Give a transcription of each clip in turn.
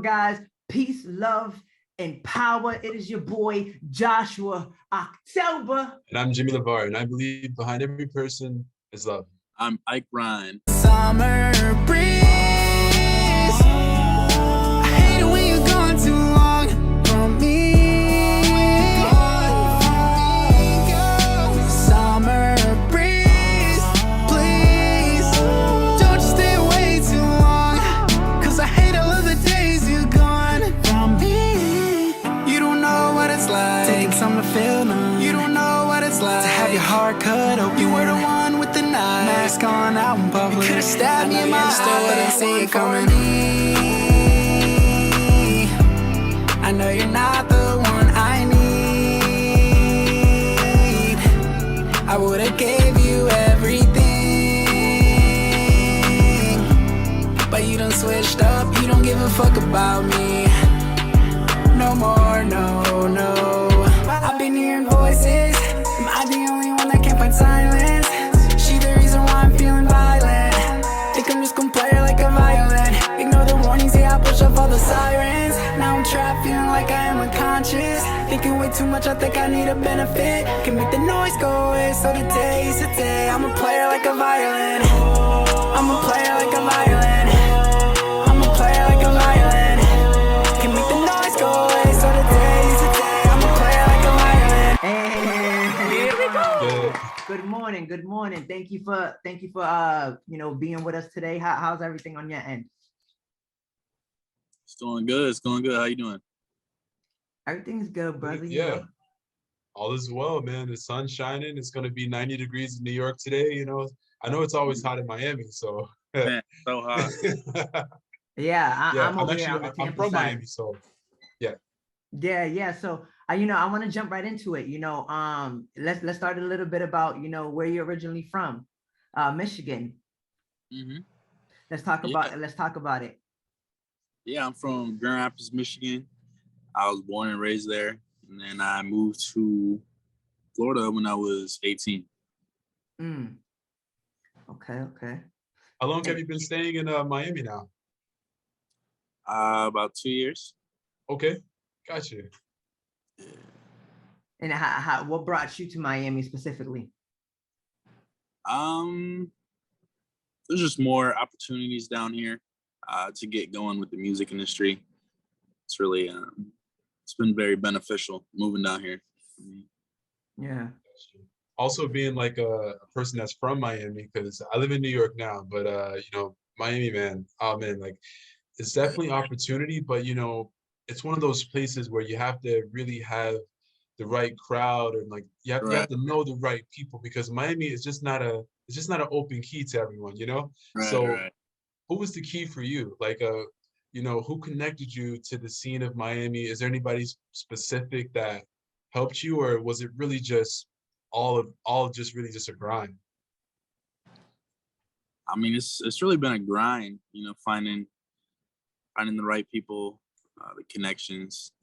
guys? Peace, love, and power. It is your boy, Joshua October. And I'm Jimmy LeVar, and I believe behind every person is love. I'm IKE RHEIN. Summer breeze. I hate it when you're gone too long from me. Summer breeze, please don't you stay away too long, 'cause I hate all of the days you're gone from me. You don't know what it's like taking summer feeling. You don't know what it's like to have your heart cut open. You were the one with the knife, mask on out in public. You could've stabbed me in my eye, but I see it coming. I know you're not the one I need. I would've gave you everything, but you done switched up. You don't give a fuck about me no more, no. I've been hearing voices. Am I the only one that can't find silence? She the reason why I'm feeling violent. Think I'm just gonna play her like a violin. Ignore the warnings, yeah, I push up all the sirens. Now I'm trapped, feeling like I am unconscious. Thinking way too much, I think I need a benefit. Can make the noise go away, so today's the day. I'ma play her like a violin. I'ma play her like a violin. I'ma play her like a violin. Can make the noise go away, so today's the day. I'ma play her like a violin. And here we go. Good morning. Thank you for being with us today. How's everything on your end? It's going good. How you doing? Everything's good, brother. Yeah. All is well, man. The sun's shining. It's gonna be 90 degrees in New York today. I know it's always hot in Miami, so Man, so hot. Yeah, I'm over here on the I'm Tampa from side. Miami, so yeah. Yeah. So I want to jump right into it. Let's start a little bit about where you're originally from, Michigan. Mm-hmm. Let's talk about it. Yeah, I'm from Grand Rapids, Michigan. I was born and raised there, and then I moved to Florida when I was 18. Okay. How long have you been staying in Miami now? About 2 years. Okay, gotcha. And what brought you to Miami specifically? There's just more opportunities down here to get going with the music industry. It's really it's been very beneficial moving down here for me. Yeah. Also being like a person that's from Miami, because I live in New York now, but Miami, man, oh man, like it's definitely opportunity, but it's one of those places where you have to really have the right crowd, and like you have to know the right people, because Miami is just not an open key to everyone, Right. Who was the key for you? Like who connected you to the scene of Miami? Is there anybody specific that helped you, or was it really just all just a grind? I mean, it's really been a grind, finding the right people, the connections.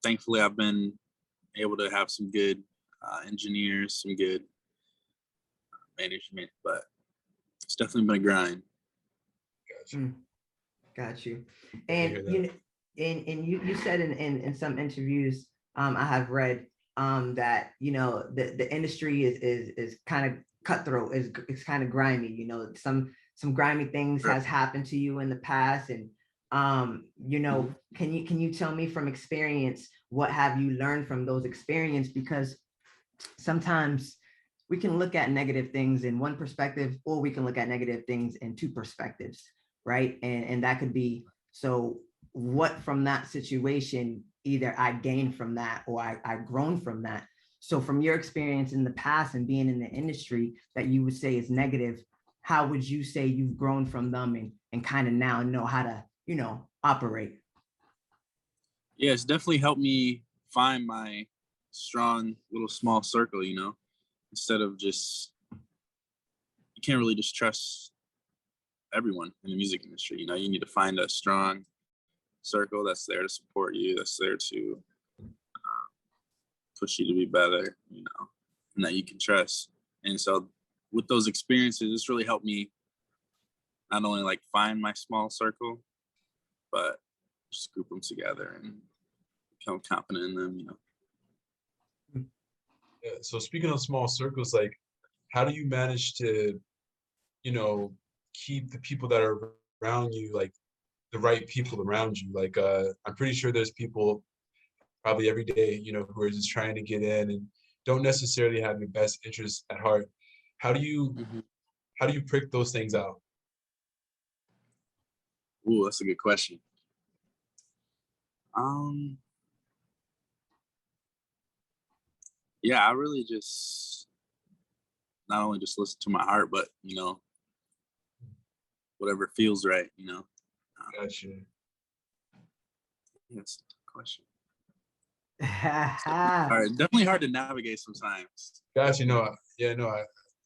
Thankfully, I've been able to have some good engineers, some good management, but it's definitely been a grind. Gotcha. Got you. And you said in some interviews I have read that the industry is kind of cutthroat, is kind of grimy. Some grimy things has happened to you in the past, and can you tell me from experience, what have you learned from those experiences? Because sometimes we can look at negative things in one perspective, or we can look at negative things in two perspectives, right? And that could be, so what from that situation, either I gained from that or I grown from that. So from your experience in the past and being in the industry that you would say is negative, how would you say you've grown from them and kind of now know how to, operate? Yeah, it's definitely helped me find my strong little small circle, instead of just, you can't really just trust everyone in the music industry. You need to find a strong circle that's there to support you, that's there to push you to be better, and that you can trust. And so with those experiences, it's really helped me not only like find my small circle, but just group them together and become confident in them, you know. Yeah, so speaking of small circles, like how do you manage to, you know, keep the people that are around you, like the right people around you? Like I'm pretty sure there's people probably every day, you know, who are just trying to get in and don't necessarily have your best interests at heart. How do you how do you prick those things out? Ooh, that's a good question. Yeah, I really just not only just listen to my heart, but you know, whatever feels right, you know. Gotcha. That's a question. Yeah. Definitely hard to navigate sometimes. Gotcha. No, yeah, no,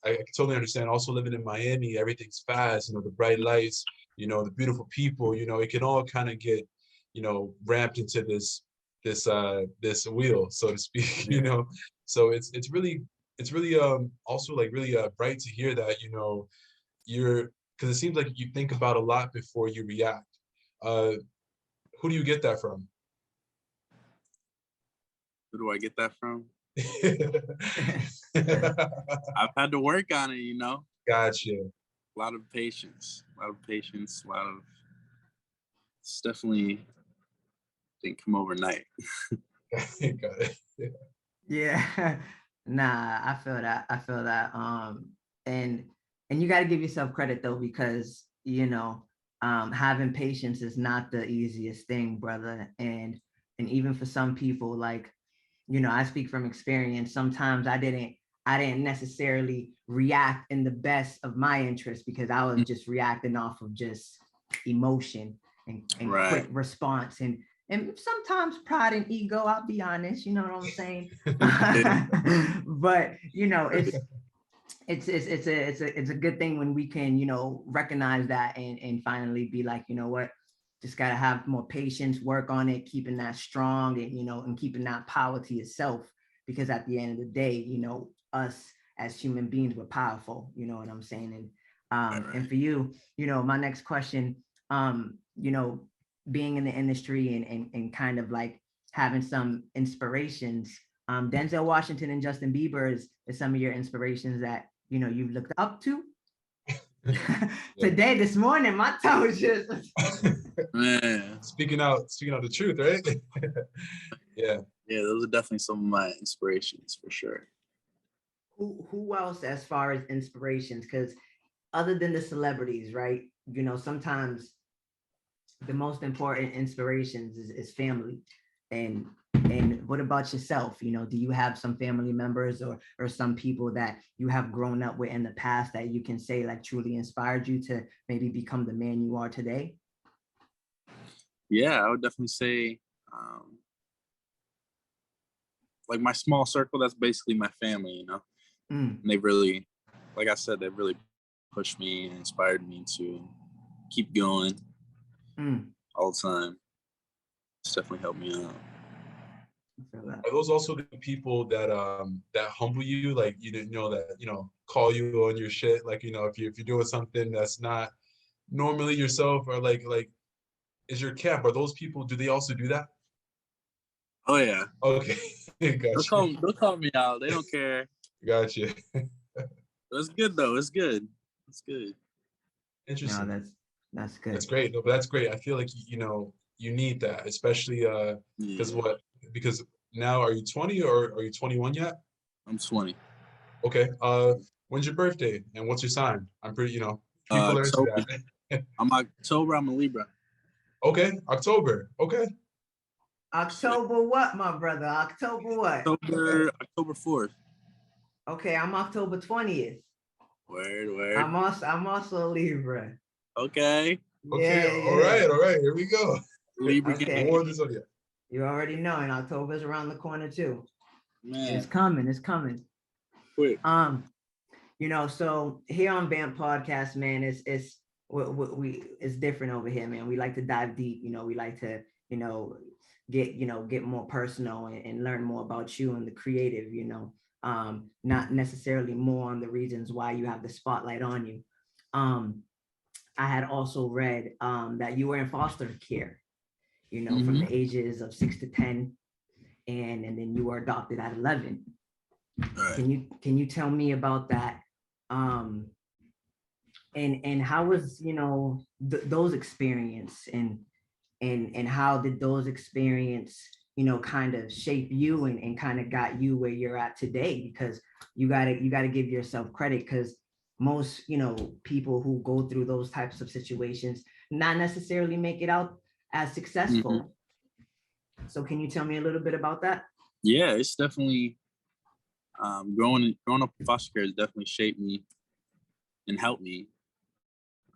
I totally understand. Also living in Miami, everything's fast, you know, the bright lights, you know, the beautiful people, you know, it can all kind of get, you know, ramped into this wheel, so to speak, you know. So it's really also like really bright to hear that, you know, you're because it seems like you think about a lot before you react. Uh, who do you get that from? Where do I get that from? I've had to work on it, you know. Gotcha. A lot of patience, a lot of. It's definitely didn't come overnight. Got it. Yeah. Nah, I feel that. I feel that. And you got to give yourself credit though, because you know, having patience is not the easiest thing, brother. And even for some people, like, you know, I speak from experience. Sometimes I didn't necessarily react in the best of my interest because I was just reacting off of just emotion and quick response and sometimes pride and ego, I'll be honest, you know what I'm saying? But you know, it's a good thing when we can, you know, recognize that and finally be like, you know what, just gotta have more patience, work on it, keeping that strong and you know, and keeping that power to yourself. Because at the end of the day, you know, us as human beings, we're powerful, you know what I'm saying? And for you, you know, my next question, you know, being in the industry and kind of like having some inspirations, Denzel Washington and Justin Bieber is some of your inspirations that, you know, you've looked up to. Today, this morning, my tongue was just Man. Speaking out the truth, right? Yeah. Yeah, those are definitely some of my inspirations for sure. Who else as far as inspirations? Because other than the celebrities, right? You know, sometimes the most important inspirations is family. And what about yourself? You know, do you have some family members or some people that you have grown up with in the past that you can say like truly inspired you to maybe become the man you are today? Yeah, I would definitely say like my small circle, that's basically my family, you know. And they've really, like I said, they've really pushed me and inspired me to keep going all the time. It's definitely helped me out. Are those also the people that that humble you, like you didn't know that, you know, call you on your shit, like, you know, if you're doing something that's not normally yourself, or like is your camp, are those people, do they also do that? Oh yeah. Okay. Gotcha. They'll call me out. They don't care. Gotcha. It's good though. It's good. It's good. Interesting. No, that's good. That's great. No, but that's great. I feel like, you know, you need that, especially because because now, are you 20 or are you 21 yet? I'm 20. Okay. When's your birthday and what's your sign? I'm pretty, you know, people are into that. I'm October. I'm a Libra. Okay, October. Okay. October what, my brother? October what? October 4th. Okay, I'm October 20th. Word. I'm also a Libra. Okay. Okay. All right. Here we go. Libra. Okay. War of the Zodiac. You already know, and October's around the corner too. Man. It's coming. Quick. You know, so here on BAMP Podcast, man, it's different over here, man. We like to dive deep. You know, we like to, you know, get more personal and learn more about you and the creative. You know, not necessarily more on the reasons why you have the spotlight on you. I had also read that you were in foster care, you know, from Mhm. the ages of 6 to 10, and then you were adopted at 11. Right. Can you tell me about that? Um, and how was, you know, those experience, and how did those experience, you know, kind of shape you, and kind of got you where you're at today? Because you gotta give yourself credit, because most, you know, people who go through those types of situations not necessarily make it out as successful. Mhm. So can you tell me a little bit about that? Yeah, it's definitely growing up in foster care has definitely shaped me and helped me.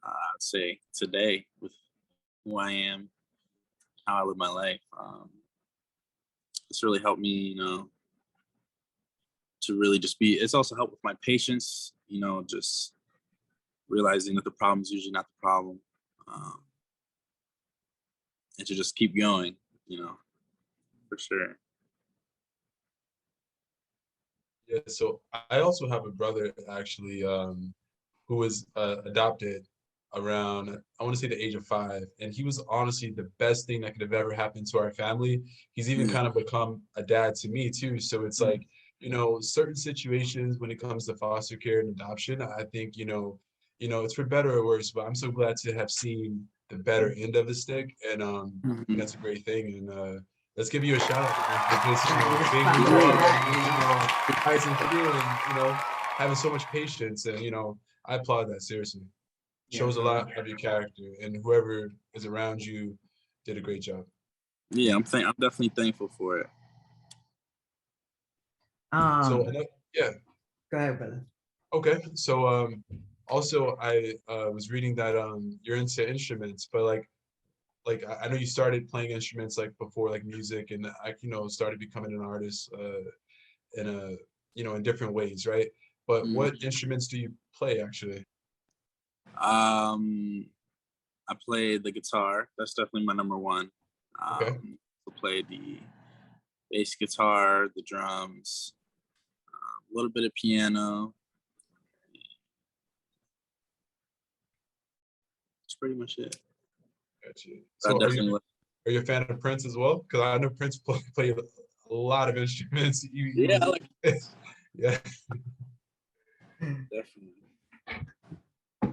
I'd say today with who I am, how I live my life. It's really helped me, you know, to really just be. It's also helped with my patience. You know, just realizing that the problem is usually not the problem, um, and to just keep going. You know, for sure. Yeah, so I also have a brother actually, who was adopted around, I want to say, the age of 5, and he was honestly the best thing that could have ever happened to our family. He's even Yeah. kind of become a dad to me too. So it's like, you know, certain situations when it comes to foster care and adoption, I think, it's for better or worse. But I'm so glad to have seen the better end of the stick, and I think Mhm. that's a great thing. And let's give you a shout out, man, for just, Just being who clap you your are, hands, and you know. rising through, and having so much patience, and I applaud that, seriously. Yes, Shows a lot of your character, and whoever is around you did a great job. Yeah, I'm definitely thankful for it. So um yeah, Go ahead, brother. okay. So also I was reading that you're into instruments, but I know you started playing instruments like before, like music, and I started becoming an artist in a in different ways, right? But what Mhm. instruments do you play actually? Um, I play the guitar. That's definitely my number one. Okay. I play the bass guitar, the drums, a little bit of piano. That's pretty much it. Gotcha. I So definitely, are you a fan of Prince as well? Because I know Prince played a lot of instruments. He yeah, was I like yeah. definitely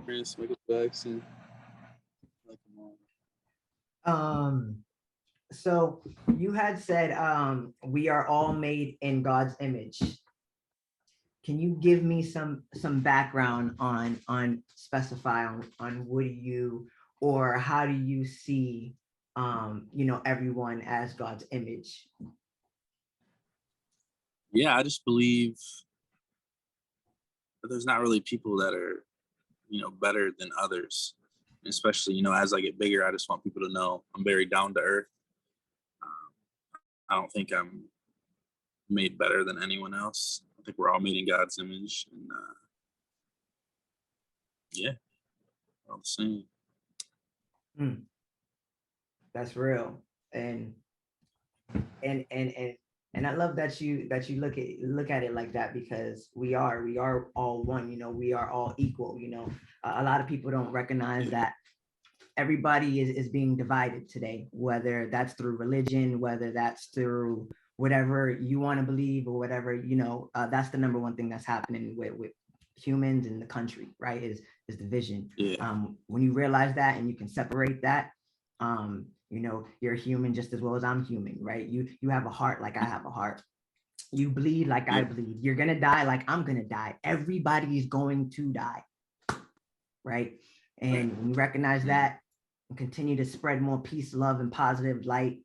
Prince, Michael Jackson, I like them all. um so you had said we are all made in God's image. Can you give me some background on specify on what do you, or how do you see, you know, everyone as God's image? Yeah, I just believe that there's not really people that are, you know, better than others. Especially, you know, as I get bigger, I just want people to know I'm very down to earth. Um, I don't think I'm made better than anyone else. I think we're all made in God's image, and yeah, all the same. Hmm, that's real. And and and and I love that you look at it like that, because we are all one, you know, we are all equal, you know. A lot of people don't recognize that everybody is being divided today, whether that's through religion, whether that's through whatever you want to believe, or whatever, you know. That's the number one thing that's happening with humans in the country, right? Is division. Yeah, When you realize that and you can separate that, you know, you're human just as well as I'm human, right? You have a heart like I have a heart. You bleed like I yeah, bleed. You're gonna die like I'm gonna die. Everybody is going to die, right? right. And when you recognize that and continue to spread more peace, love, and positive light,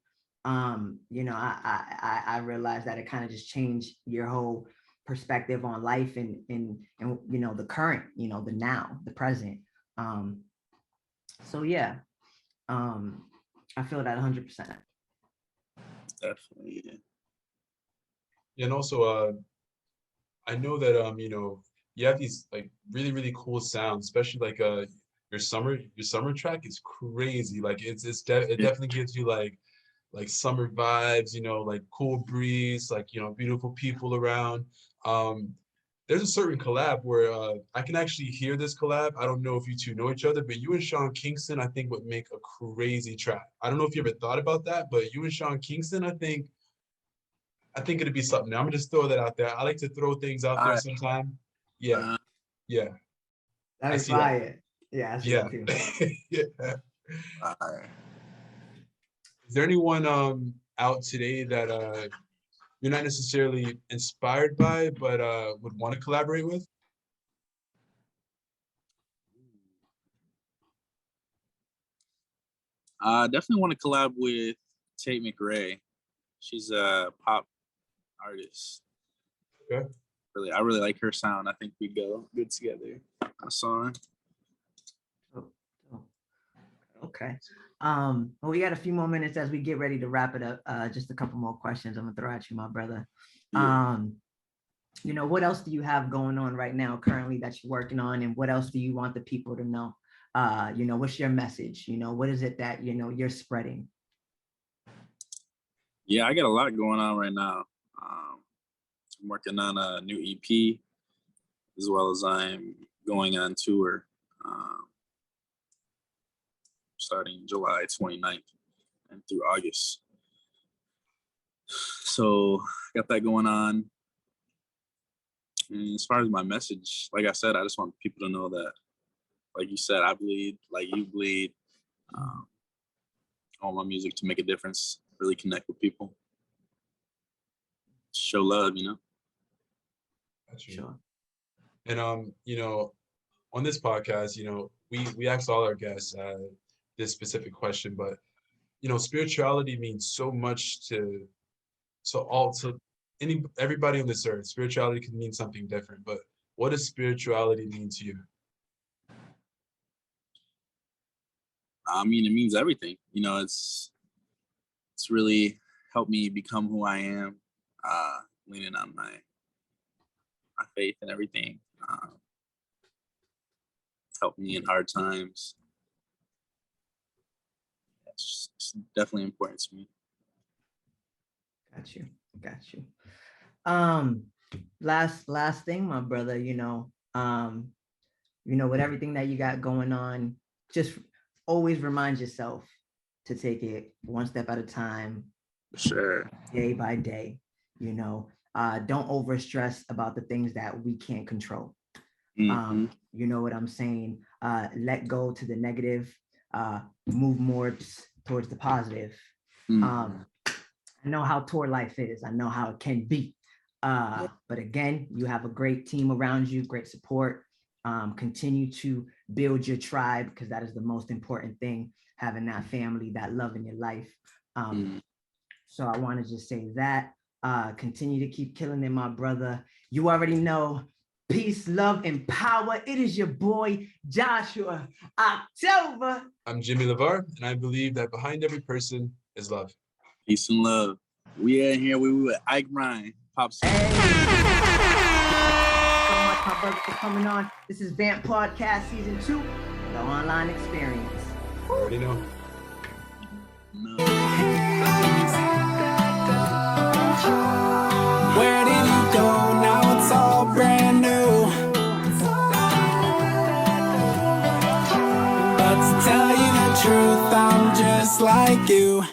you know, I realized that it kind of just changed your whole perspective on life, and you know, the current, you know, the now, the present. Um, so yeah, um, I feel that 100%. Definitely. Yeah. And also I know that you have these like really really cool sounds, especially like your summer track is crazy. Like it Yeah. definitely gives you like summer vibes, like cool breeze, like beautiful people around. Um there's a certain collab where I can actually hear this collab. I don't know if you two know each other, but you and Sean Kingston, I think, would make a crazy track. I don't know if you ever thought about that, but you and Sean Kingston, I think it'd be something. I'm gonna just throw that out there. I like to throw things out there sometime. Yeah, yeah. That I is see that. fire. Yeah, I see Yeah. that too. Yeah. Is there anyone out today that you're not necessarily inspired by, but would want to collaborate with? Definitely want to collab with Tate McRae. She's a pop artist. Okay. I really like her sound. I think we'd go good together. A song. Okay. Well, we got a few more minutes as we get ready to wrap it up. Just a couple more questions I'm gonna throw at you, my brother. Yeah. You know, what else do you have going on right now currently that you're working on, and what else do you want the people to know? You know, what's your message? You know, what is it that, you know, you're spreading? Yeah, I got a lot going on right now. I'm working on a new EP, as well as I'm going on tour starting July 29th and through August. So got that going on. And as far as my message, like I said, I just want people to know that, like you said, I bleed, like you bleed. I want my music to make a difference, really connect with people. Show love, you know? Sure. And you know, on this podcast, you know, we ask all our guests this specific question, but you know, spirituality means so much to everybody on this earth. Spirituality can mean something different, but what does spirituality mean to you? I mean, it means everything. You know, it's really helped me become who I am, leaning on my faith and everything. Helped me in hard times. It's definitely important to me. Got you. Last thing, my brother, you know, with everything that you got going on, just always remind yourself to take it one step at a time. Sure. Day by day, you know, don't overstress about the things that we can't control. Mm-hmm. You know what I'm saying? Let go to the negative, move more towards the positive. Mm-hmm. I know how tour life is. I know how it can be. But again, you have a great team around you, great support. Continue to build your tribe, because that is the most important thing, having that family, that love in your life. So I want to just say that. Continue to keep killing it, my brother. You already know. Peace, love, and power. It is your boy, Joshua October. I'm Jimmy LeVar, and I believe that behind every person is love. Peace and love. We are here. We with IKE RHEIN. Pop song. Hey. So much, my brother, for coming on. This is Vamp Podcast Season 2, the online experience. You already know. No. Where did you go? Now it's all brand new. But to tell you the truth, I'm just like you.